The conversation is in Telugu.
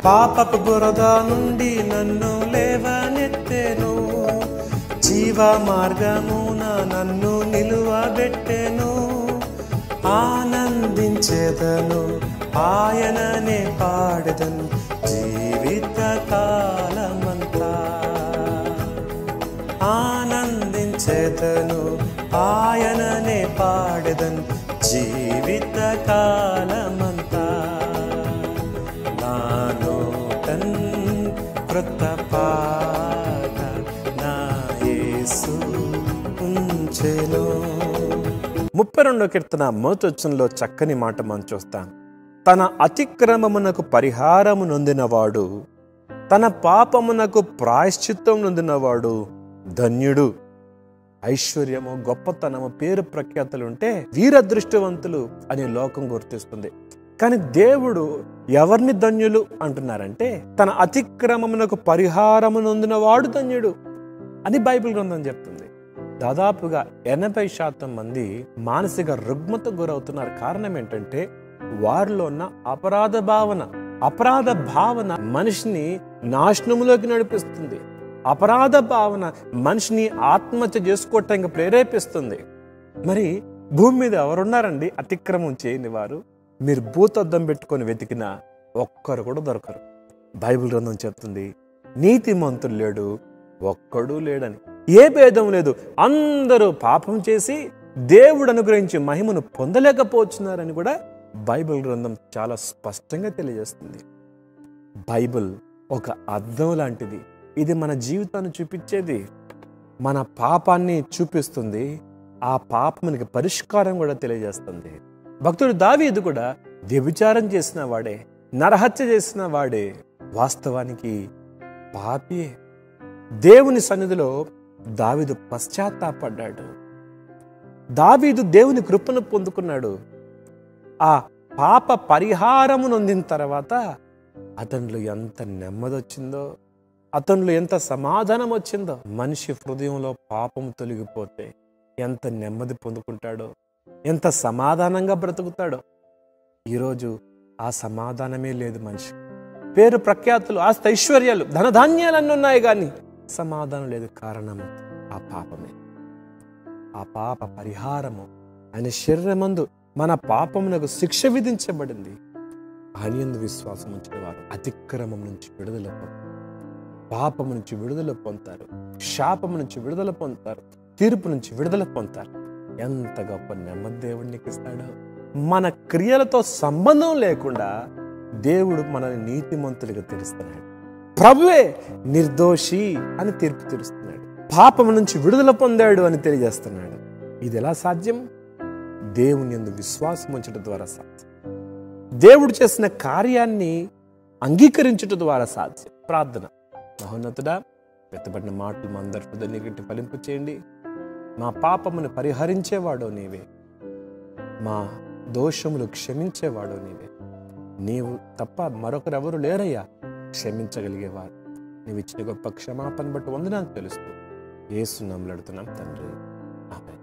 పాపపు బురద నుండి నన్ను లేవనెత్తెను, జీవ మార్గమున నన్ను నిలువబెట్టెను. ఆనందించేదను, ఆయననే పాడెదను జీవిత కాలమంతా. ఆనందించేదను, ఆయననే పాడెదను జీవిత కాలమంతా. నాను తన్ కృత పాట నా యేసు ఉంచెను. 32వ కీర్తన మొదటి వచనంలో చక్కని మాట మనం చూస్తాం. తన అతిక్రమమునకు పరిహారము నొందినవాడు, తన పాపమునకు ప్రాయశ్చిత్తం నొందినవాడు ధన్యుడు. ఐశ్వర్యము, గొప్పతనము, పేరు ప్రఖ్యాతులు ఉంటే వీరదృష్టవంతులు అని లోకం గుర్తిస్తుంది. కానీ దేవుడు ఎవరిని ధన్యులు అంటున్నారంటే, తన అతిక్రమమునకు పరిహారము నొందినవాడు ధన్యుడు అని బైబిల్ గ్రంథం చెప్తుంది. దాదాపుగా 80% మంది మానసిక రుగ్మత గురవుతున్నారు. కారణం ఏంటంటే వారిలో ఉన్న అపరాధ భావన మనిషిని నాశనములోకి నడిపిస్తుంది. అపరాధ భావన మనిషిని ఆత్మహత్య చేసుకోవటానికి ప్రేరేపిస్తుంది. మరి భూమి మీద ఎవరున్నారండి అతిక్రమం చేయని వారు? మీరు భూతద్దం పెట్టుకొని వెతికినా ఒక్కరు కూడా దొరకరు. బైబిల్ గ్రంథం చెప్తుంది, నీతిమంతుడు లేడు, ఒక్కడు లేడని. ఏ భేదం లేదు, అందరూ పాపం చేసి దేవుడు అనుగ్రహించి మహిమను పొందలేకపోతున్నారని కూడా బైబిల్ గ్రంథం చాలా స్పష్టంగా తెలియజేస్తుంది. బైబిల్ ఒక అద్దం లాంటిది. ఇది మన జీవితాన్ని చూపించేది, మన పాపాన్ని చూపిస్తుంది, ఆ పాపానికి పరిష్కారం కూడా తెలియజేస్తుంది. భక్తుడు దావీదు కూడా వ్యభిచారం చేసిన వాడే, నరహత్య చేసిన వాడే, వాస్తవానికి పాపియే. దేవుని సన్నిధిలో దావీదు పశ్చాత్తాపడ్డాడు. దావీదు దేవుని కృపను పొందుకున్నాడు. ఆ పాప పరిహారము నొందిన తర్వాత అతనిలో ఎంత నెమ్మది వచ్చిందో, అతనిలో ఎంత సమాధానం వచ్చిందో. మనిషి హృదయంలో పాపం తొలగిపోతే ఎంత నెమ్మది పొందుకుంటాడో, ఎంత సమాధానంగా బ్రతుకుతాడో. ఈరోజు ఆ సమాధానమే లేదు మనిషి. పేరు ప్రఖ్యాతులు, ఆస్తి ఐశ్వర్యాలు, ధనధాన్యాలు అన్నీ ఉన్నాయి, కానీ సమాధానం లేదు. కారణం ఆ పాపమే. ఆ పాప పరిహారము ఆయన శరీరమందు మన పాపమునకు శిక్ష విధించబడింది. ఆయనందు విశ్వాసం ఉంచిన వారు అతిక్రమం నుంచి విడుదల పొందుతారు, పాపము నుంచి విడుదల పొందుతారు, శాపము నుంచి విడుదల పొందుతారు, తీర్పు నుంచి విడుదల పొందుతారు. ఎంత గొప్ప నెమ్మది దేవుడు నీకు ఇస్తాడో. మన క్రియలతో సంబంధం లేకుండా దేవుడు మనల్ని నీతిమంతులుగా తీరుస్తున్నాడు. ప్రభువే నిర్దోషి అని తీర్పు తీరుస్తున్నాడు. పాపము నుంచి విడుదల పొందాడు అని తెలియజేస్తున్నాడు. ఇది ఎలా సాధ్యం? దేవుని యందు విశ్వాసం ఉంచడం ద్వారా సాధ్యం. దేవుడు చేసిన కార్యాన్ని అంగీకరించడం ద్వారా సాధ్యం. ప్రార్థన. మహోన్నతుడా, వెత్తబడిన మాటలు మా అందరి హృదయాన్ని ఫలింపు చేయండి. మా పాపమును పరిహరించేవాడో నీవే, మా దోషములు క్షమించేవాడో నీవే. నీవు తప్ప మరొకరెవరు లేరయ్యా క్షమించగలిగేవారు. నీవు ఇచ్చిన గొప్ప క్షమాపణ బట్టి వందనాలు తెలుస్తూ యేసు నామములో అడుగుతున్నాం తండ్రి, ఆమేన్.